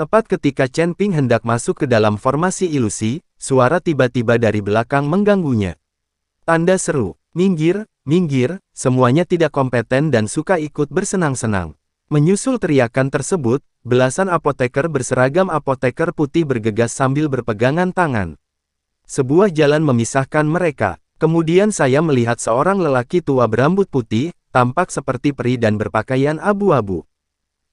Tepat ketika Chen Ping hendak masuk ke dalam formasi ilusi, suara tiba-tiba dari belakang mengganggunya. Tanda seru, minggir, minggir, semuanya tidak kompeten dan suka ikut bersenang-senang. Menyusul teriakan tersebut, belasan apoteker berseragam apoteker putih bergegas sambil berpegangan tangan. Sebuah jalan memisahkan mereka. Kemudian saya melihat seorang lelaki tua berambut putih, tampak seperti peri dan berpakaian abu-abu.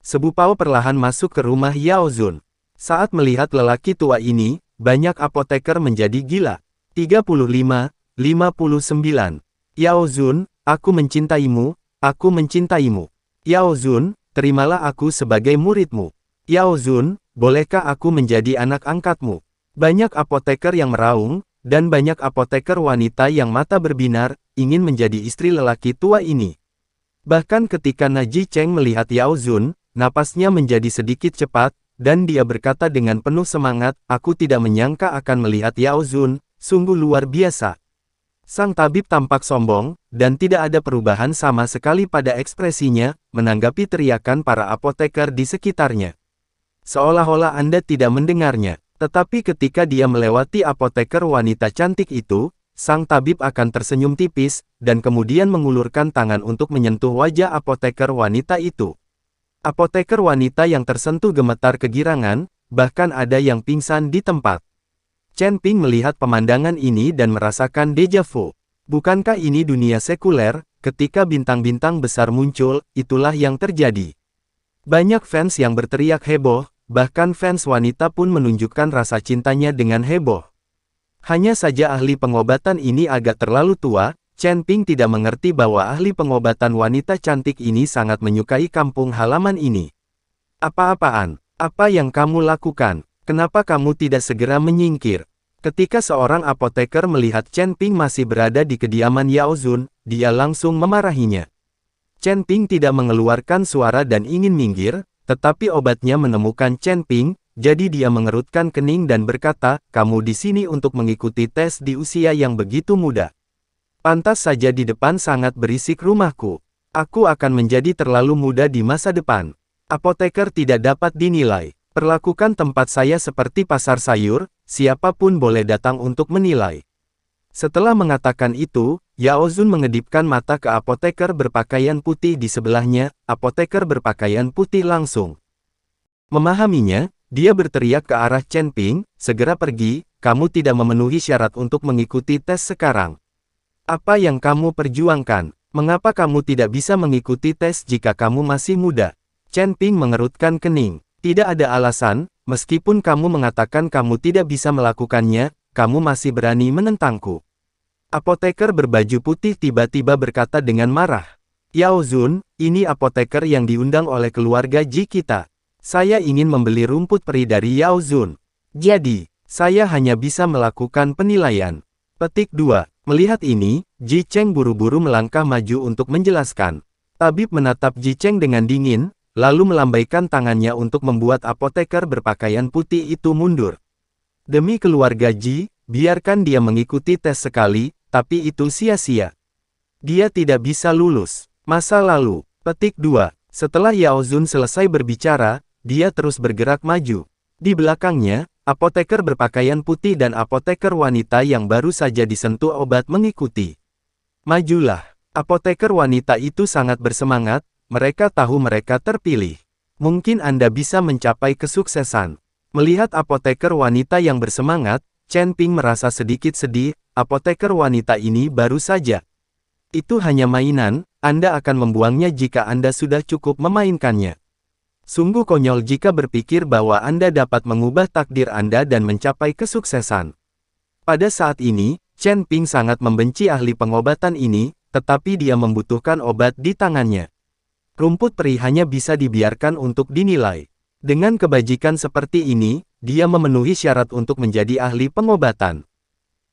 Sebu Pao perlahan masuk ke rumah Yao Zun. Saat melihat lelaki tua ini, banyak apoteker menjadi gila. 35, 59. Yao Zun, aku mencintaimu, aku mencintaimu. Yao Zun, terimalah aku sebagai muridmu. Yao Zun, bolehkah aku menjadi anak angkatmu? Banyak apoteker yang meraung, dan banyak apoteker wanita yang mata berbinar, ingin menjadi istri lelaki tua ini. Bahkan ketika Naji Cheng melihat Yao Zun, napasnya menjadi sedikit cepat, dan dia berkata dengan penuh semangat, aku tidak menyangka akan melihat Yao Zun, sungguh luar biasa. Sang tabib tampak sombong, dan tidak ada perubahan sama sekali pada ekspresinya, menanggapi teriakan para apoteker di sekitarnya. Seolah-olah Anda tidak mendengarnya. Tetapi ketika dia melewati apoteker wanita cantik itu, sang tabib akan tersenyum tipis, dan kemudian mengulurkan tangan untuk menyentuh wajah apoteker wanita itu. Apoteker wanita yang tersentuh gemetar kegirangan, bahkan ada yang pingsan di tempat. Chen Ping melihat pemandangan ini dan merasakan deja vu. Bukankah ini dunia sekuler, ketika bintang-bintang besar muncul, itulah yang terjadi. Banyak fans yang berteriak heboh, bahkan fans wanita pun menunjukkan rasa cintanya dengan heboh. Hanya saja ahli pengobatan ini agak terlalu tua, Chen Ping tidak mengerti bahwa ahli pengobatan wanita cantik ini sangat menyukai kampung halaman ini. Apa-apaan? Apa yang kamu lakukan? Kenapa kamu tidak segera menyingkir? Ketika seorang apoteker melihat Chen Ping masih berada di kediaman Yao Zun, dia langsung memarahinya. Chen Ping tidak mengeluarkan suara dan ingin minggir, tetapi obatnya menemukan Chen Ping, jadi dia mengerutkan kening dan berkata, kamu di sini untuk mengikuti tes di usia yang begitu muda. Pantas saja di depan sangat berisik rumahku. Aku akan menjadi terlalu muda di masa depan. Apoteker tidak dapat dinilai. Perlakukan tempat saya seperti pasar sayur, siapapun boleh datang untuk menilai. Setelah mengatakan itu, Yao Zun mengedipkan mata ke apoteker berpakaian putih di sebelahnya, apoteker berpakaian putih langsung memahaminya, dia berteriak ke arah Chen Ping, segera pergi, kamu tidak memenuhi syarat untuk mengikuti tes sekarang. Apa yang kamu perjuangkan? Mengapa kamu tidak bisa mengikuti tes jika kamu masih muda? Chen Ping mengerutkan kening. Tidak ada alasan, meskipun kamu mengatakan kamu tidak bisa melakukannya, kamu masih berani menentangku. Apoteker berbaju putih tiba-tiba berkata dengan marah. Yao Zun, ini apoteker yang diundang oleh keluarga Ji kita. Saya ingin membeli rumput peri dari Yao Zun. Jadi, saya hanya bisa melakukan penilaian. Petik 2. Melihat ini, Ji Cheng buru-buru melangkah maju untuk menjelaskan. Tabib menatap Ji Cheng dengan dingin, lalu melambaikan tangannya untuk membuat apoteker berpakaian putih itu mundur. Demi keluarga Ji, biarkan dia mengikuti tes sekali, tapi itu sia-sia. Dia tidak bisa lulus. Masa lalu. Petik 2. Setelah Yao Zun selesai berbicara, dia terus bergerak maju. Di belakangnya, apoteker berpakaian putih dan apoteker wanita yang baru saja disentuh obat mengikuti. Majulah. Apoteker wanita itu sangat bersemangat, mereka tahu mereka terpilih. Mungkin Anda bisa mencapai kesuksesan. Melihat apoteker wanita yang bersemangat, Chen Ping merasa sedikit sedih, apoteker wanita ini baru saja. Itu hanya mainan, Anda akan membuangnya jika Anda sudah cukup memainkannya. Sungguh konyol jika berpikir bahwa Anda dapat mengubah takdir Anda dan mencapai kesuksesan. Pada saat ini, Chen Ping sangat membenci ahli pengobatan ini, tetapi dia membutuhkan obat di tangannya. Rumput peri hanya bisa dibiarkan untuk dinilai. Dengan kebajikan seperti ini, dia memenuhi syarat untuk menjadi ahli pengobatan.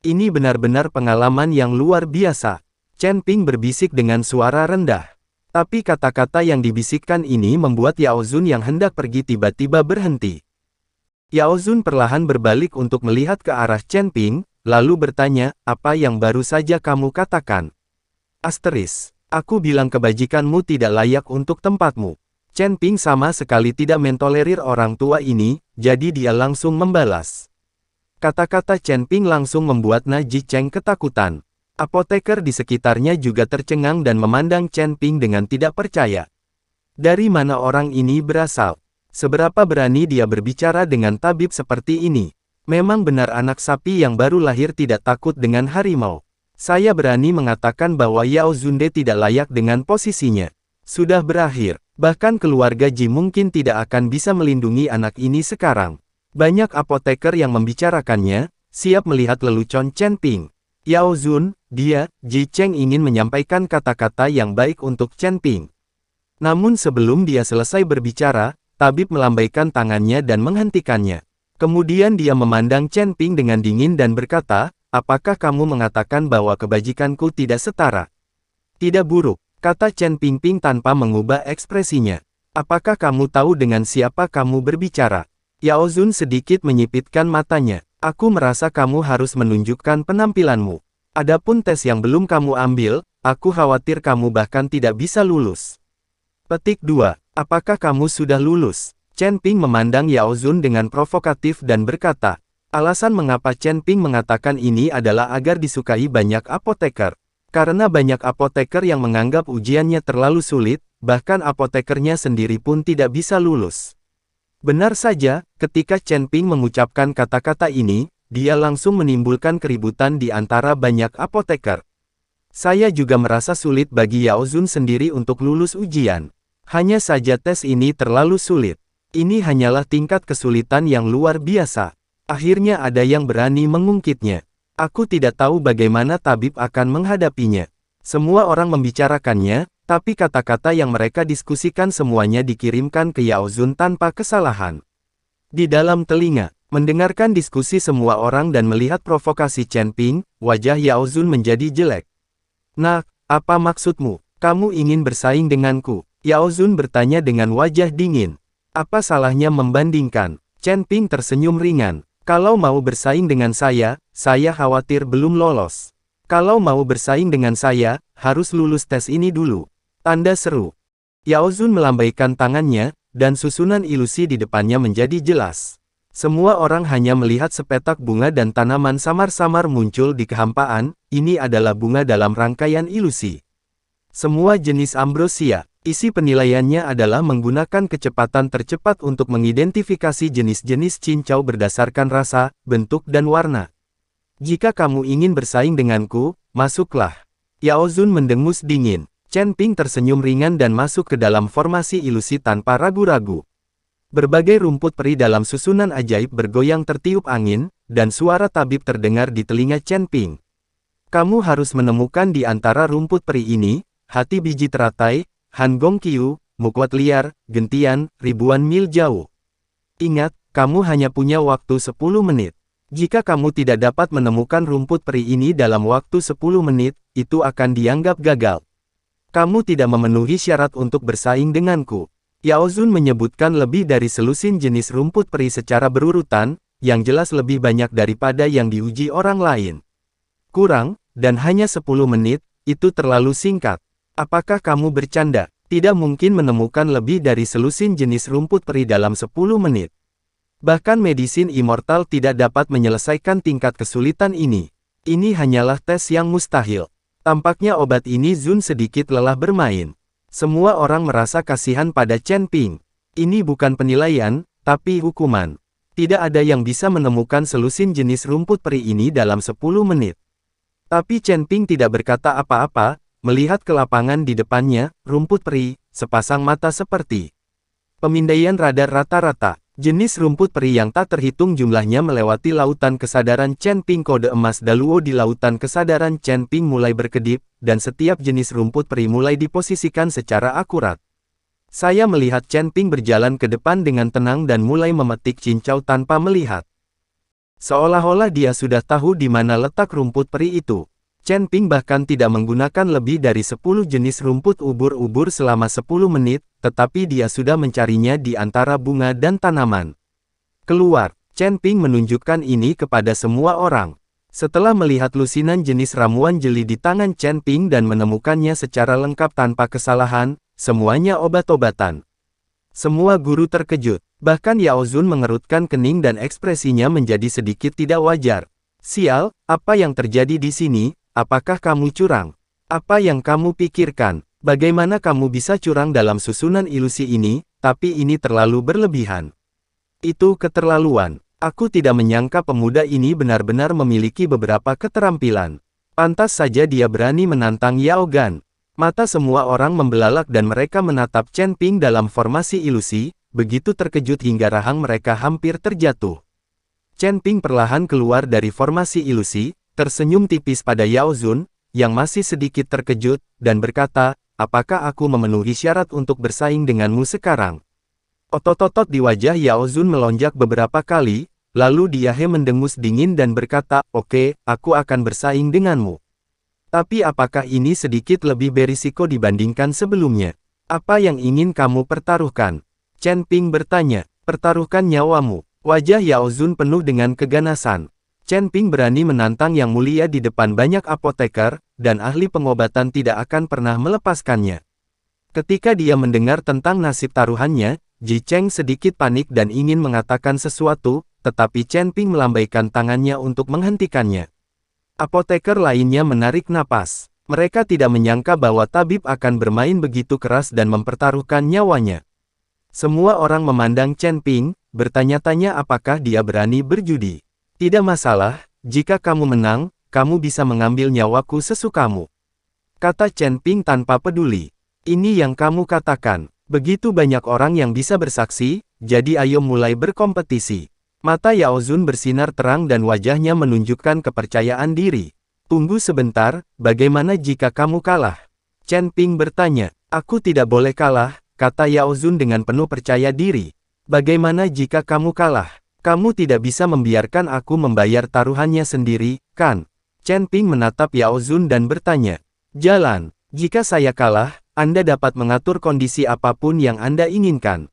Ini benar-benar pengalaman yang luar biasa. Chen Ping berbisik dengan suara rendah. Tapi kata-kata yang dibisikkan ini membuat Yao Zun yang hendak pergi tiba-tiba berhenti. Yao Zun perlahan berbalik untuk melihat ke arah Chen Ping, lalu bertanya, apa yang baru saja kamu katakan? Asteris. Aku bilang kebajikanmu tidak layak untuk tempatmu. Chen Ping sama sekali tidak mentolerir orang tua ini, jadi dia langsung membalas. Kata-kata Chen Ping langsung membuat Na Zicheng ketakutan. Apoteker di sekitarnya juga tercengang dan memandang Chen Ping dengan tidak percaya. Dari mana orang ini berasal? Seberapa berani dia berbicara dengan tabib seperti ini? Memang benar anak sapi yang baru lahir tidak takut dengan harimau. Saya berani mengatakan bahwa Yao Zunde tidak layak dengan posisinya. Sudah berakhir, bahkan keluarga Ji mungkin tidak akan bisa melindungi anak ini sekarang. Banyak apoteker yang membicarakannya, siap melihat lelucon Chen Ping. Yao Zun, dia, Ji Cheng ingin menyampaikan kata-kata yang baik untuk Chen Ping. Namun sebelum dia selesai berbicara, tabib melambaikan tangannya dan menghentikannya. Kemudian dia memandang Chen Ping dengan dingin dan berkata, apakah kamu mengatakan bahwa kebajikanku tidak setara? Tidak buruk, kata Chen Ping tanpa mengubah ekspresinya. Apakah kamu tahu dengan siapa kamu berbicara? Yao Zun sedikit menyipitkan matanya. Aku merasa kamu harus menunjukkan penampilanmu. Adapun tes yang belum kamu ambil, aku khawatir kamu bahkan tidak bisa lulus. Petik 2. Apakah kamu sudah lulus? Chen Ping memandang Yao Zun dengan provokatif dan berkata, alasan mengapa Chen Ping mengatakan ini adalah agar disukai banyak apoteker. Karena banyak apoteker yang menganggap ujiannya terlalu sulit, bahkan apotekernya sendiri pun tidak bisa lulus. Benar saja, ketika Chen Ping mengucapkan kata-kata ini, dia langsung menimbulkan keributan di antara banyak apoteker. Saya juga merasa sulit bagi Yao Zun sendiri untuk lulus ujian. Hanya saja tes ini terlalu sulit. Ini hanyalah tingkat kesulitan yang luar biasa. Akhirnya ada yang berani mengungkitnya. Aku tidak tahu bagaimana tabib akan menghadapinya. Semua orang membicarakannya, tapi kata-kata yang mereka diskusikan semuanya dikirimkan ke Yao Zun tanpa kesalahan. Di dalam telinga, mendengarkan diskusi semua orang dan melihat provokasi Chen Ping, wajah Yao Zun menjadi jelek. Nak, apa maksudmu? Kamu ingin bersaing denganku? Yao Zun bertanya dengan wajah dingin. Apa salahnya membandingkan? Chen Ping tersenyum ringan. Kalau mau bersaing dengan saya khawatir belum lolos. Kalau mau bersaing dengan saya, harus lulus tes ini dulu. Tanda seru. Yao Zun melambaikan tangannya, dan susunan ilusi di depannya menjadi jelas. Semua orang hanya melihat sepetak bunga dan tanaman samar-samar muncul di kehampaan, ini adalah bunga dalam rangkaian ilusi. Semua jenis ambrosia, isi penilaiannya adalah menggunakan kecepatan tercepat untuk mengidentifikasi jenis-jenis cincau berdasarkan rasa, bentuk dan warna. Jika kamu ingin bersaing denganku, masuklah. Yao Zun mendengus dingin. Chen Ping tersenyum ringan dan masuk ke dalam formasi ilusi tanpa ragu-ragu. Berbagai rumput peri dalam susunan ajaib bergoyang tertiup angin, dan suara tabib terdengar di telinga Chen Ping. Kamu harus menemukan di antara rumput peri ini, hati biji teratai, Han Gong Qiu, mukwat liar, gentian, ribuan mil jauh. Ingat, kamu hanya punya waktu 10 menit. Jika kamu tidak dapat menemukan rumput peri ini dalam waktu 10 menit, itu akan dianggap gagal. Kamu tidak memenuhi syarat untuk bersaing denganku. Yao Zun menyebutkan lebih dari selusin jenis rumput peri secara berurutan, yang jelas lebih banyak daripada yang diuji orang lain. Kurang, dan hanya 10 menit, itu terlalu singkat. Apakah kamu bercanda? Tidak mungkin menemukan lebih dari selusin jenis rumput peri dalam 10 menit. Bahkan medisin immortal tidak dapat menyelesaikan tingkat kesulitan ini. Ini hanyalah tes yang mustahil. Tampaknya obat ini Zun sedikit lelah bermain. Semua orang merasa kasihan pada Chen Ping. Ini bukan penilaian, tapi hukuman. Tidak ada yang bisa menemukan selusin jenis rumput peri ini dalam 10 menit. Tapi Chen Ping tidak berkata apa-apa, melihat ke lapangan di depannya, rumput peri, sepasang mata seperti pemindaian radar rata-rata. Jenis rumput peri yang tak terhitung jumlahnya melewati lautan kesadaran Chen Ping. Kode emas Daluo di lautan kesadaran Chen Ping mulai berkedip, dan setiap jenis rumput peri mulai diposisikan secara akurat. Saya melihat Chen Ping berjalan ke depan dengan tenang dan mulai memetik cincau tanpa melihat. Seolah-olah dia sudah tahu di mana letak rumput peri itu. Chen Ping bahkan tidak menggunakan lebih dari 10 jenis rumput ubur-ubur selama 10 menit, tetapi dia sudah mencarinya di antara bunga dan tanaman. Keluar, Chen Ping menunjukkan ini kepada semua orang. Setelah melihat lusinan jenis ramuan jeli di tangan Chen Ping dan menemukannya secara lengkap tanpa kesalahan, semuanya obat-obatan. Semua guru terkejut. Bahkan Yao Zun mengerutkan kening dan ekspresinya menjadi sedikit tidak wajar. Sial, apa yang terjadi di sini? Apakah kamu curang? Apa yang kamu pikirkan? Bagaimana kamu bisa curang dalam susunan ilusi ini? Tapi ini terlalu berlebihan. Itu keterlaluan. Aku tidak menyangka pemuda ini benar-benar memiliki beberapa keterampilan. Pantas saja dia berani menantang Yao Gan. Mata semua orang membelalak dan mereka menatap Chen Ping dalam formasi ilusi, begitu terkejut hingga rahang mereka hampir terjatuh. Chen Ping perlahan keluar dari formasi ilusi, tersenyum tipis pada Yao Zun, yang masih sedikit terkejut, dan berkata, apakah aku memenuhi syarat untuk bersaing denganmu sekarang? Otot-otot di wajah Yao Zun melonjak beberapa kali, lalu dia mendengus dingin dan berkata, oke, aku akan bersaing denganmu. Tapi apakah ini sedikit lebih berisiko dibandingkan sebelumnya? Apa yang ingin kamu pertaruhkan? Chen Ping bertanya, pertaruhkan nyawamu. Wajah Yao Zun penuh dengan keganasan. Chen Ping berani menantang Yang Mulia di depan banyak apoteker, dan ahli pengobatan tidak akan pernah melepaskannya. Ketika dia mendengar tentang nasib taruhannya, Ji Cheng sedikit panik dan ingin mengatakan sesuatu, tetapi Chen Ping melambaikan tangannya untuk menghentikannya. Apoteker lainnya menarik napas. Mereka tidak menyangka bahwa tabib akan bermain begitu keras dan mempertaruhkan nyawanya. Semua orang memandang Chen Ping, bertanya-tanya apakah dia berani berjudi. Tidak masalah, jika kamu menang, kamu bisa mengambil nyawaku sesukamu. Kata Chen Ping tanpa peduli. Ini yang kamu katakan. Begitu banyak orang yang bisa bersaksi, jadi ayo mulai berkompetisi. Mata Yao Zun bersinar terang dan wajahnya menunjukkan kepercayaan diri. Tunggu sebentar, bagaimana jika kamu kalah? Chen Ping bertanya. Aku tidak boleh kalah, kata Yao Zun dengan penuh percaya diri. Bagaimana jika kamu kalah? Kamu tidak bisa membiarkan aku membayar taruhannya sendiri, kan? Chen Ping menatap Yao Zun dan bertanya. Jalan, jika saya kalah, Anda dapat mengatur kondisi apapun yang Anda inginkan.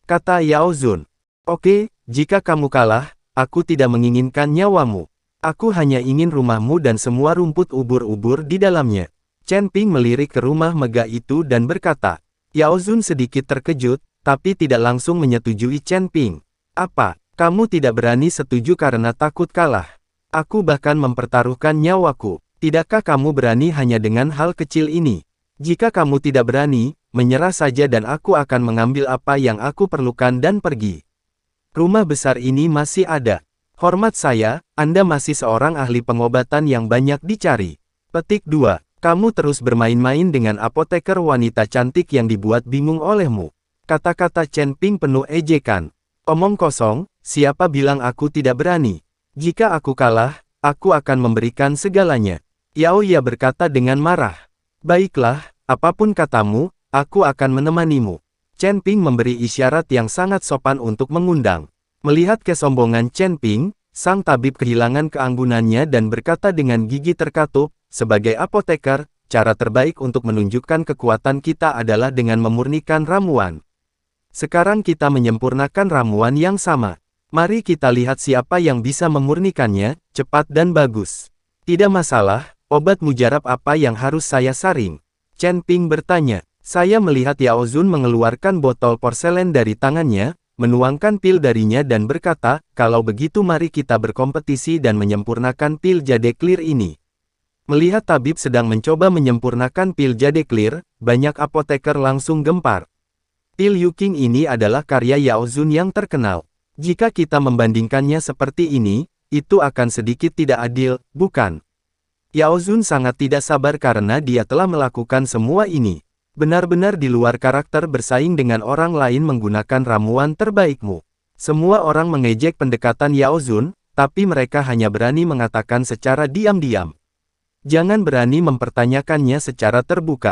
Kata Yao Zun. Oke, jika kamu kalah, aku tidak menginginkan nyawamu. Aku hanya ingin rumahmu dan semua rumput ubur-ubur di dalamnya. Chen Ping melirik ke rumah megah itu dan berkata. Yao Zun sedikit terkejut, tapi tidak langsung menyetujui Chen Ping. Apa, kamu tidak berani setuju karena takut kalah? Aku bahkan mempertaruhkan nyawaku. Tidakkah kamu berani hanya dengan hal kecil ini? Jika kamu tidak berani, menyerah saja dan aku akan mengambil apa yang aku perlukan dan pergi. Rumah besar ini masih ada. Hormat saya, Anda masih seorang ahli pengobatan yang banyak dicari. Petik 2. Kamu terus bermain-main dengan apoteker wanita cantik yang dibuat bingung olehmu. Kata-kata Chen Ping penuh ejekan. Omong kosong, siapa bilang aku tidak berani? Jika aku kalah, aku akan memberikan segalanya. Yao Ya berkata dengan marah. Baiklah, apapun katamu, aku akan menemanimu. Chen Ping memberi isyarat yang sangat sopan untuk mengundang. Melihat kesombongan Chen Ping, sang tabib kehilangan keanggunannya dan berkata dengan gigi terkatup, sebagai apoteker, cara terbaik untuk menunjukkan kekuatan kita adalah dengan memurnikan ramuan. Sekarang kita menyempurnakan ramuan yang sama. Mari kita lihat siapa yang bisa memurnikannya, cepat dan bagus. Tidak masalah, obat mujarab apa yang harus saya saring? Chen Ping bertanya. Saya melihat Yao Zun mengeluarkan botol porselen dari tangannya, menuangkan pil darinya dan berkata, kalau begitu mari kita berkompetisi dan menyempurnakan pil jade clear ini. Melihat tabib sedang mencoba menyempurnakan pil jade clear, banyak apoteker langsung gempar. Pil Yuking ini adalah karya Yao Zun yang terkenal. Jika kita membandingkannya seperti ini, itu akan sedikit tidak adil, bukan? Yao Zun sangat tidak sabar karena dia telah melakukan semua ini. Benar-benar di luar karakter bersaing dengan orang lain menggunakan ramuan terbaikmu. Semua orang mengejek pendekatan Yao Zun, tapi mereka hanya berani mengatakan secara diam-diam. Jangan berani mempertanyakannya secara terbuka.